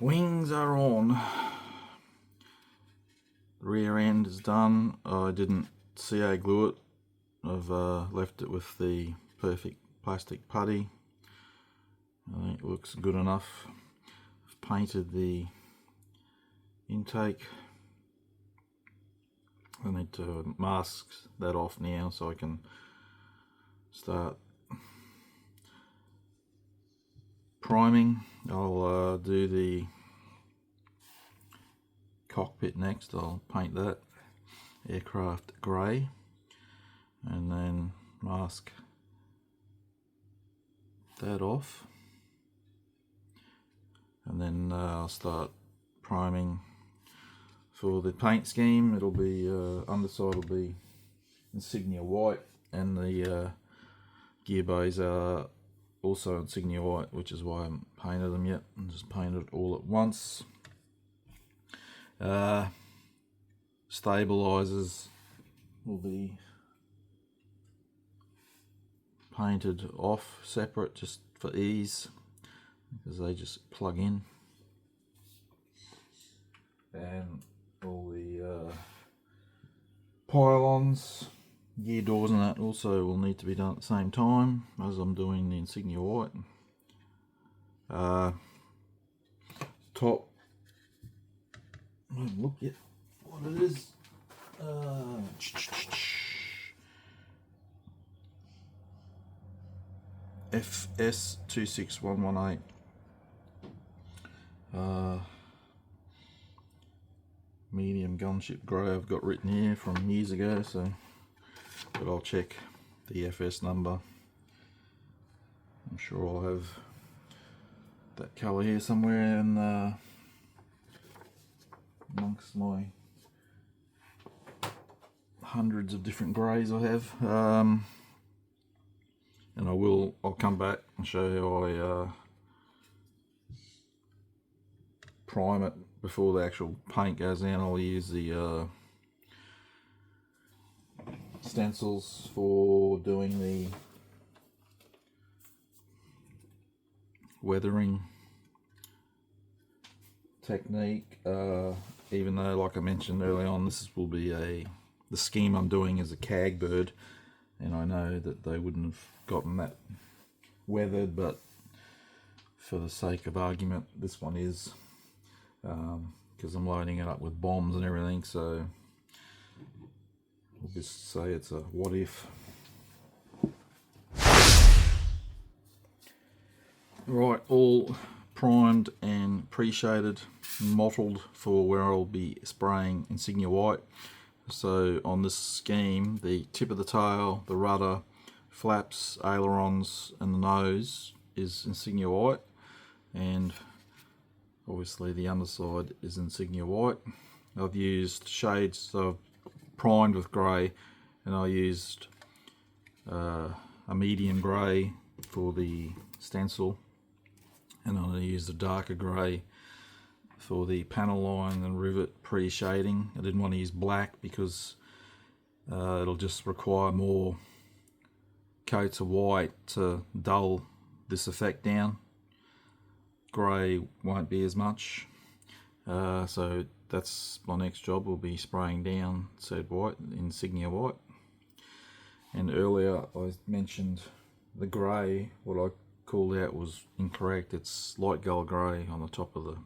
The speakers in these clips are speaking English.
Wings are on. Rear end is done. I didn't CA glue it. I've left it with the perfect plastic putty. I think it looks good enough. I've painted the intake. I need to mask that off now so I can start priming. I'll do the cockpit next. I'll paint that aircraft grey and then mask that off, and then I'll start priming for the paint scheme. It'll be underside will be insignia white, and the gear bays are also insignia white, which is why I haven't painted them yet. I'm just painted it all at once. Stabilizers will be painted off separate just for ease, because they just plug in, and all the pylons, gear doors and that also will need to be done at the same time as I'm doing the insignia white. Top, I haven't looked yet what it is. FS 26118. Medium gunship grey I've got written here from years ago, so but I'll check the FS number. I'm sure I'll have that colour here somewhere in amongst my hundreds of different greys I have. And I'll come back and show you how I prime it before the actual paint goes in. I'll use the stencils for doing the weathering technique, even though, like I mentioned early on, this will be the scheme I'm doing is a CAG bird, and I know that they wouldn't have gotten that weathered, but for the sake of argument this one is, because I'm loading it up with bombs and everything, so we'll just say it's a what if. Right, all primed and pre-shaded, mottled for where I'll be spraying insignia white. So on this scheme, the tip of the tail, the rudder, flaps, ailerons and the nose is insignia white, and obviously the underside is insignia white. I've used shades, so I've primed with grey, and I used a medium grey for the stencil, and I used a darker grey for the panel line and rivet pre-shading. I didn't want to use black because it'll just require more coats of white to dull this effect down. Grey won't be as much, so that's my next job. Will be spraying down said white, insignia white. And earlier I mentioned the grey, what I called out was incorrect. It's light gold grey on the top of the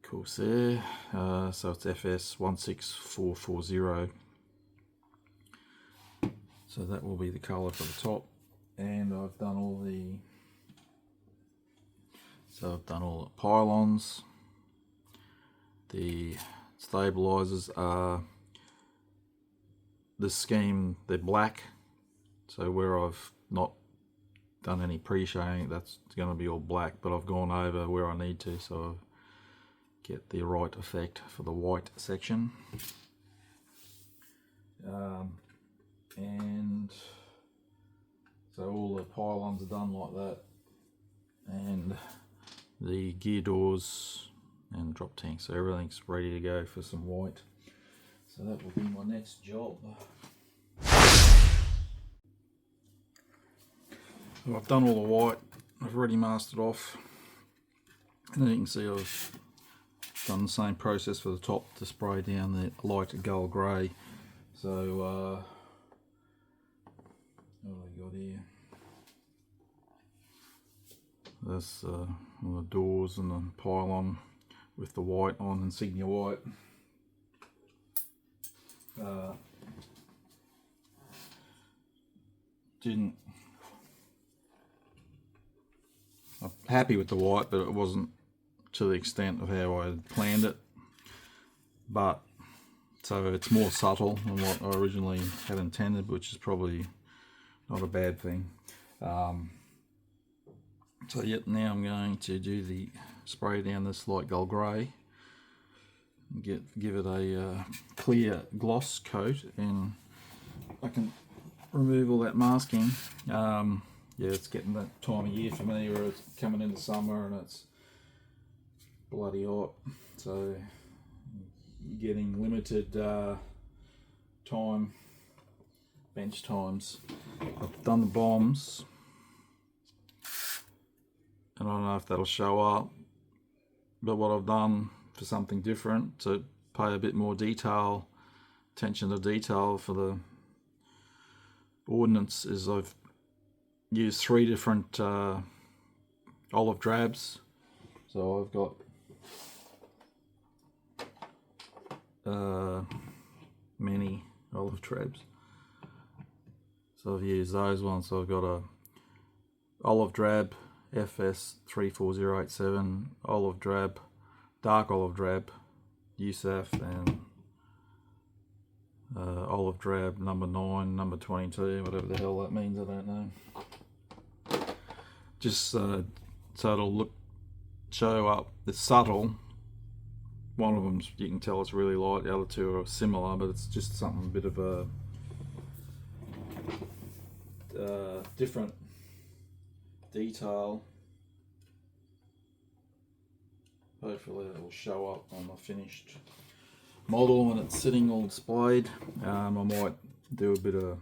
Corsair, so it's FS 16440. So that will be the colour for the top, and I've done all the pylons. The stabilizers are the scheme, they're black, so where I've not done any pre-shading, that's going to be all black, but I've gone over where I need to, so I get the right effect for the white section. And so all the pylons are done like that, and the gear doors and drop tank, so everything's ready to go for some white. So that will be my next job. So I've done all the white, I've already masked it off. And then you can see I've done the same process for the top to spray down the light gull grey. So what have I got here? That's all the doors and the pylon with the white on, insignia white. I'm happy with the white, but it wasn't to the extent of how I had planned it. But so it's more subtle than what I originally had intended, which is probably not a bad thing. So yep, now I'm going to do the spray down this light gull grey, give it a clear gloss coat, and I can remove all that masking. Yeah, it's getting that time of year for me where it's coming into summer and it's bloody hot, so you're getting limited time, bench times. I've done the bombs, and I don't know if that'll show up, but what I've done for something different to pay a bit more attention to detail for the Ordnance is I've used 3 different olive drabs. So I've got many olive drabs. So I've used those ones. So I've got a olive drab FS34087, olive drab, dark olive drab USAF, and olive drab number 9, number 22, whatever the hell that means, I don't know. Just so it'll show up. It's subtle. One of them you can tell it's really light, the other 2 are similar, but it's just something a bit of a different detail. Hopefully that will show up on the finished model when it's sitting all displayed. I might do a bit of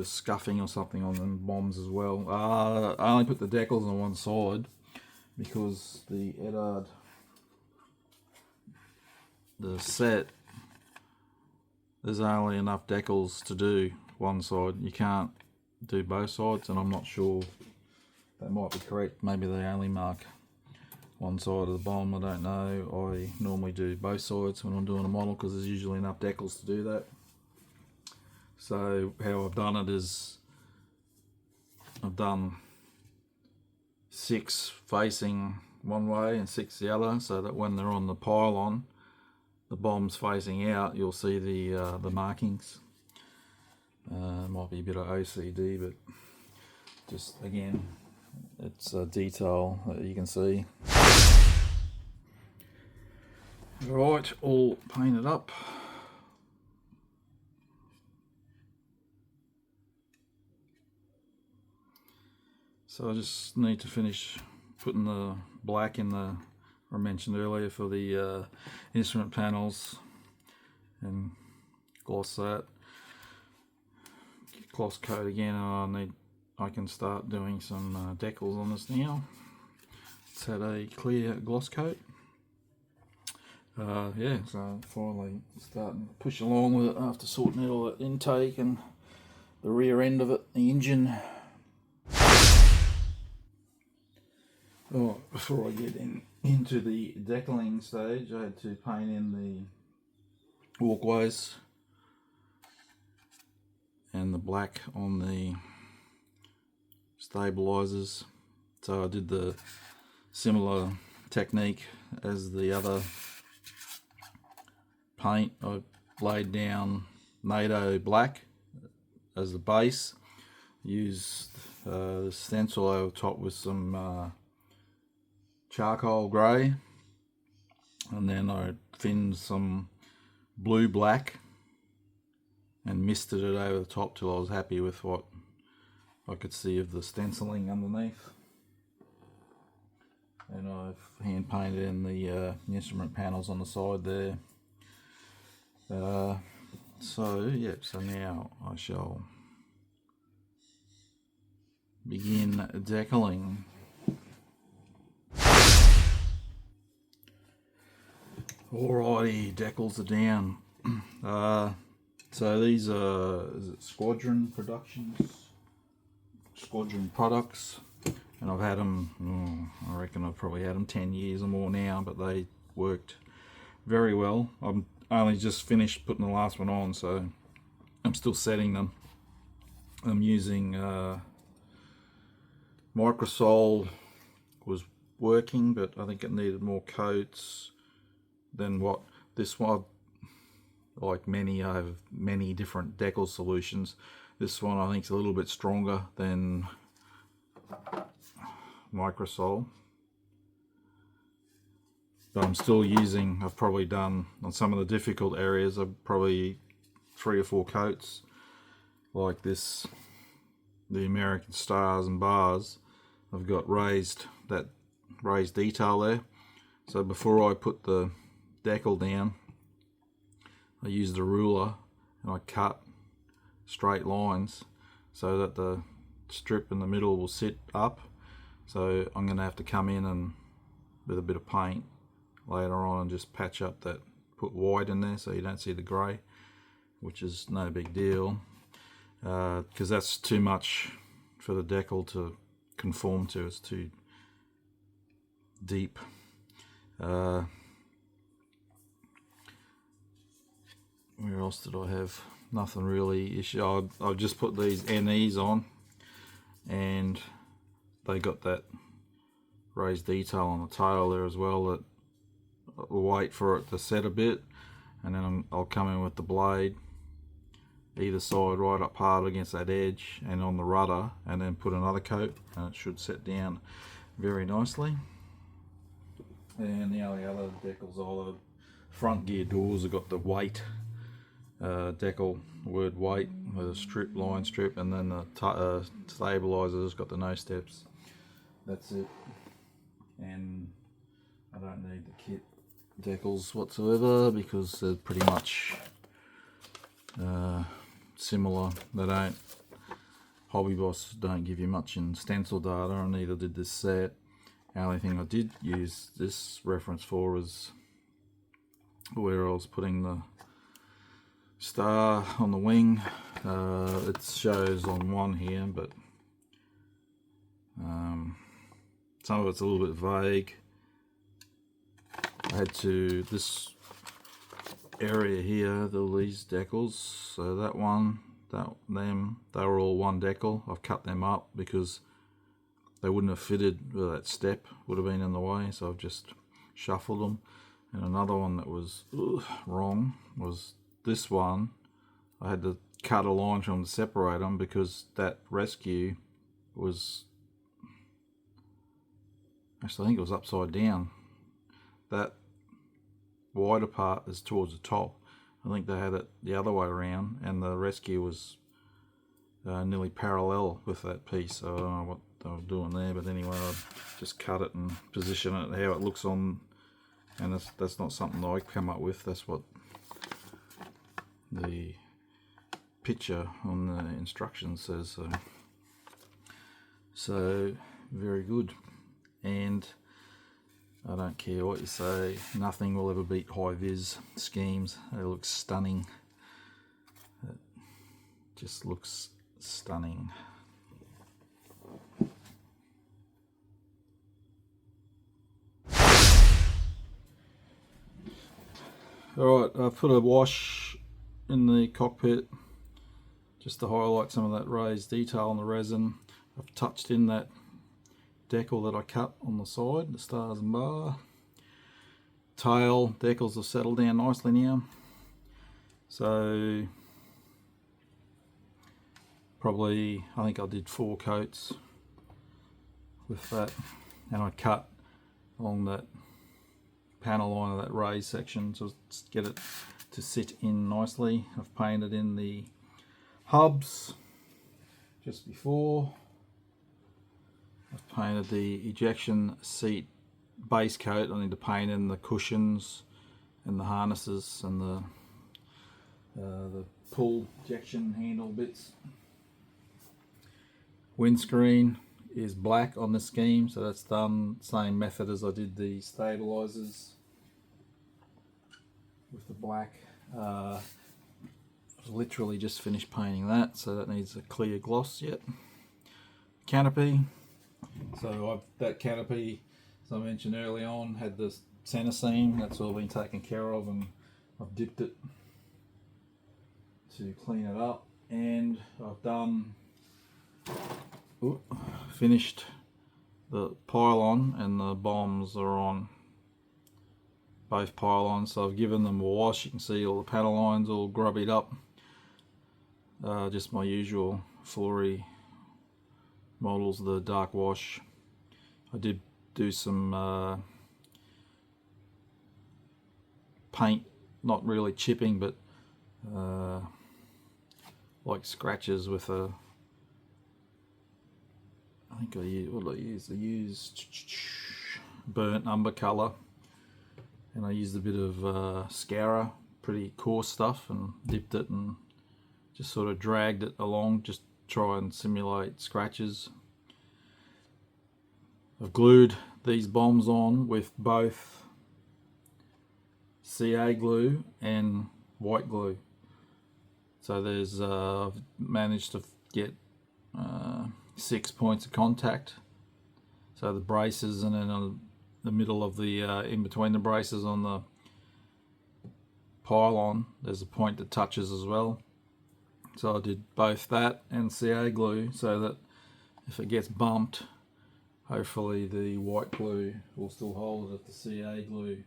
scuffing or something on them bombs as well. I only put the decals on one side because the Edard, the set, there's only enough decals to do one side. You can't do both sides, and I'm not sure that might be correct. Maybe they only mark one side of the bomb, I don't know. I normally do both sides when I'm doing a model because there's usually enough decals to do that. So how I've done it is I've done 6 facing one way and 6 the other, so that when they're on the pylon, the bomb's facing out, you'll see the markings. Might be a bit of OCD, but just again, it's a detail that you can see. Right, all painted up. So I just need to finish putting the black in the, I mentioned earlier, for the instrument panels, and gloss that. Gloss coat again, and I can start doing some decals on this now. It's had a clear gloss coat. Yeah, so finally starting to push along with it after sorting out all that intake and the rear end of it, the engine. Oh, before I get into the decaling stage, I had to paint in the walkways and the black on the stabilizers. So I did the similar technique as the other paint. I laid down NATO black as the base, used the stencil over top with some charcoal grey, and then I thinned some blue black and misted it over the top till I was happy with what I could see of the stenciling underneath. And I've hand painted in the instrument panels on the side there. So now I shall begin decaling. Alrighty, decals are down. So these are, is it Squadron products, and I've had them, I reckon I've probably had them 10 years or more now, but they worked very well. I'm only just finished putting the last one on, so I'm still setting them. I'm using Microsol was working, but I think it needed more coats than what this one. Like many, I have many different decal solutions. This one I think is a little bit stronger than Microsol, but I'm still using, I've probably done on some of the difficult areas, I've probably 3 or 4 coats like this. The American stars and bars, I've got that raised detail there. So before I put the decal down, I used a ruler and I cut straight lines so that the strip in the middle will sit up. So I'm going to have to come in and with a bit of paint later on and just patch up that, put white in there so you don't see the grey, which is no big deal, because that's too much for the decal to conform to. It's too deep. Where else did I have? Nothing really issue. I've just put these NEs on, and they got that raised detail on the tail there as well. That I'll wait for it to set a bit, and then I'll come in with the blade either side right up hard against that edge and on the rudder, and then put another coat, and it should set down very nicely. And the only other decals are the front gear doors have got the weight decal, word weight with a line strip, and then the stabilizer's got the no steps. That's it. And I don't need the kit decals whatsoever because they're pretty much similar. They don't, Hobby Boss don't give you much in stencil data, and neither did this set. The only thing I did use this reference for was where I was putting the star on the wing. It shows on one here, but some of it's a little bit vague. I had to, this area here, these decals, so that one, them, they were all one decal. I've cut them up because they wouldn't have fitted, where that step would have been in the way, so I've just shuffled them. And another one that was wrong was this one. I had to cut a line from to separate them because that rescue was, actually I think it was upside down. That wider part is towards the top. I think they had it the other way around, and the rescue was nearly parallel with that piece. So I don't know what they were doing there, but anyway, I just cut it and position it how it looks on, and that's not something that I come up with. That's what the picture on the instructions says. So very good. And I don't care what you say, nothing will ever beat hi-vis schemes. It looks stunning. It just looks stunning. Alright, I've put a wash in the cockpit just to highlight some of that raised detail on the resin. I've touched in that decal that I cut on the side, the stars and bar. Tail decals have settled down nicely now. So probably, I think I did 4 coats with that, and I cut along that panel line of that raised section to get it to sit in nicely. I've painted in the hubs just before. I've painted the ejection seat base coat. I need to paint in the cushions and the harnesses and the pull ejection handle bits. Windscreen is black on the scheme, so that's done same method as I did the stabilizers. with the black. Literally just finished painting that, so that needs a clear gloss yet. Canopy. So that canopy, as I mentioned early on, had the center seam. That's all been taken care of, and I've dipped it to clean it up. And I've done finished the pylon, and the bombs are on both pylons. So I've given them a wash. You can see all the panel lines all grubbied up. Just my usual Flory models, the dark wash. I did do some paint, not really chipping, but like scratches with a, I think I used, what did I use? I used burnt umber colour, and I used a bit of Scara, pretty coarse stuff, and dipped it and just sort of dragged it along, just try and simulate scratches. I've glued these bombs on with both CA glue and white glue. So there's I've managed to get 6 points of contact. So the braces, and then on the middle of the in between the braces on the pylon, there's a point that touches as well. So I did both that and CA glue, so that if it gets bumped, hopefully the white glue will still hold it if the CA glue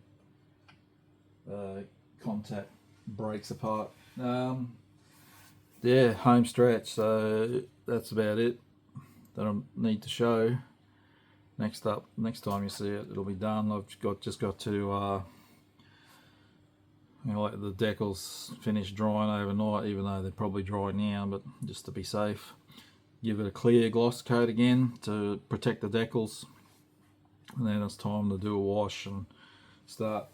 contact breaks apart. Yeah, home stretch. So that's about it that I need to show. Next time you see it, it'll be done. I've just got to let the decals finish drying overnight, even though they're probably dry now, but just to be safe, give it a clear gloss coat again to protect the decals, and then it's time to do a wash and start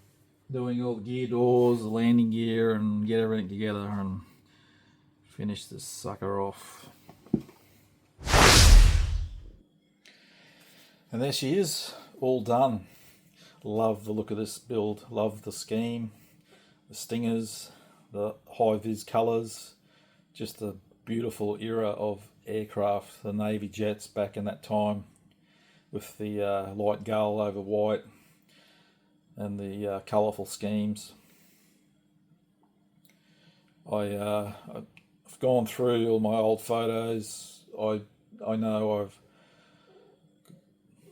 doing all the gear doors, the landing gear, and get everything together and finish this sucker off. And there she is, all done. Love the look of this build, love the scheme, the stingers, the hi-vis colours, just a beautiful era of aircraft, the Navy jets back in that time, with the light gull over white and the colourful schemes. I've gone through all my old photos. I know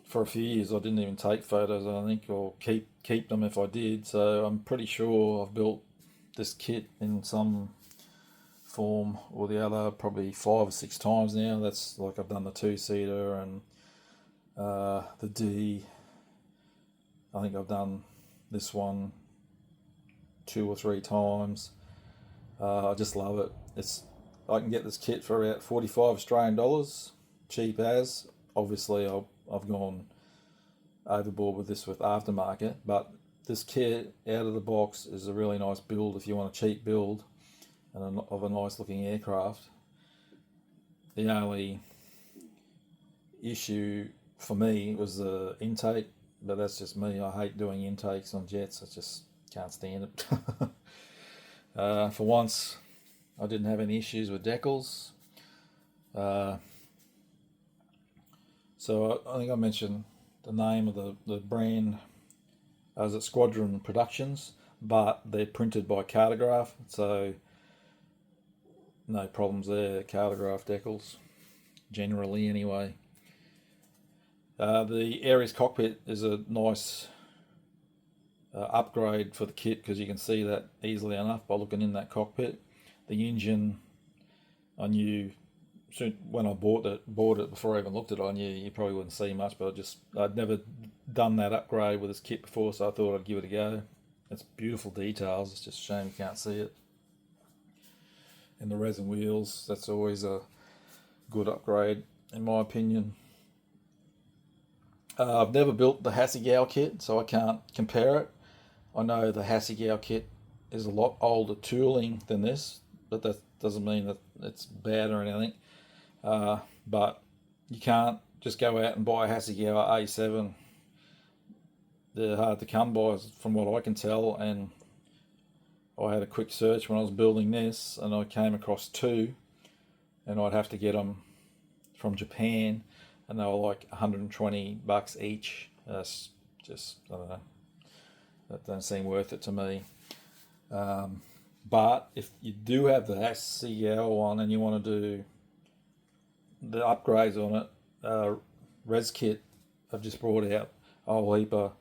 for a few years I didn't even take photos, I think, or keep them if I did. So I'm pretty sure I've built this kit in some form or the other probably 5 or 6 times now. That's like I've done the 2-seater and the D. I think I've done this one 2 or 3 times. I just love it. I can get this kit for about 45 Australian dollars, cheap as. Obviously I've gone overboard with this with aftermarket, but this kit out of the box is a really nice build if you want a cheap build and of a nice looking aircraft. The only issue for me was the intake, but that's just me. I hate doing intakes on jets. I just can't stand it. For once I didn't have any issues with decals. So I think I mentioned the name of the brand as it Squadron Productions, but they're printed by Cartograph, so no problems there. Cartograph decals, generally anyway. The Aries cockpit is a nice upgrade for the kit, because you can see that easily enough by looking in that cockpit. The engine, I knew when I bought it before I even looked at it, I knew you probably wouldn't see much, but I'd never done that upgrade with this kit before, so I thought I'd give it a go. It's beautiful details. It's just a shame you can't see it. And the resin wheels, that's always a good upgrade in my opinion. I've never built the Hasegawa kit, so I can't compare it. I know the Hasegawa kit is a lot older tooling than this, but that doesn't mean that it's bad or anything. But you can't just go out and buy a Hasegawa A-7. They're hard to come by from what I can tell, and I had a quick search when I was building this, and I came across two, and I'd have to get them from Japan, and they were like $120 each. That's just, I don't know, that doesn't seem worth it to me. But if you do have the SCL one and you want to do the upgrades on it, Res Kit have just brought out a whole heap of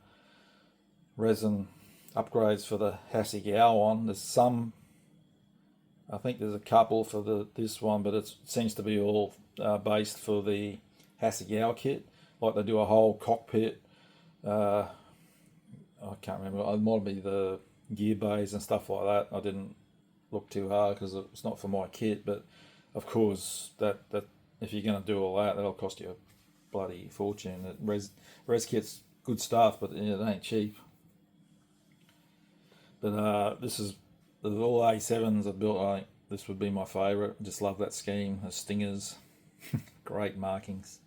resin upgrades for the Hasegawa one. There's some, I think there's a couple for this one, but it seems to be all based for the Hasegawa kit. Like they do a whole cockpit. I can't remember. It might be the gear bays and stuff like that. I didn't look too hard because it's not for my kit. But of course, that if you're going to do all that, that'll cost you a bloody fortune. Res Kit's good stuff, but it ain't cheap. But this is all A7s I built. I think this would be my favourite. Just love that scheme. The stingers, great markings.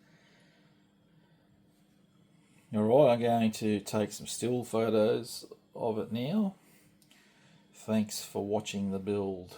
Alright, I'm going to take some still photos of it now. Thanks for watching the build.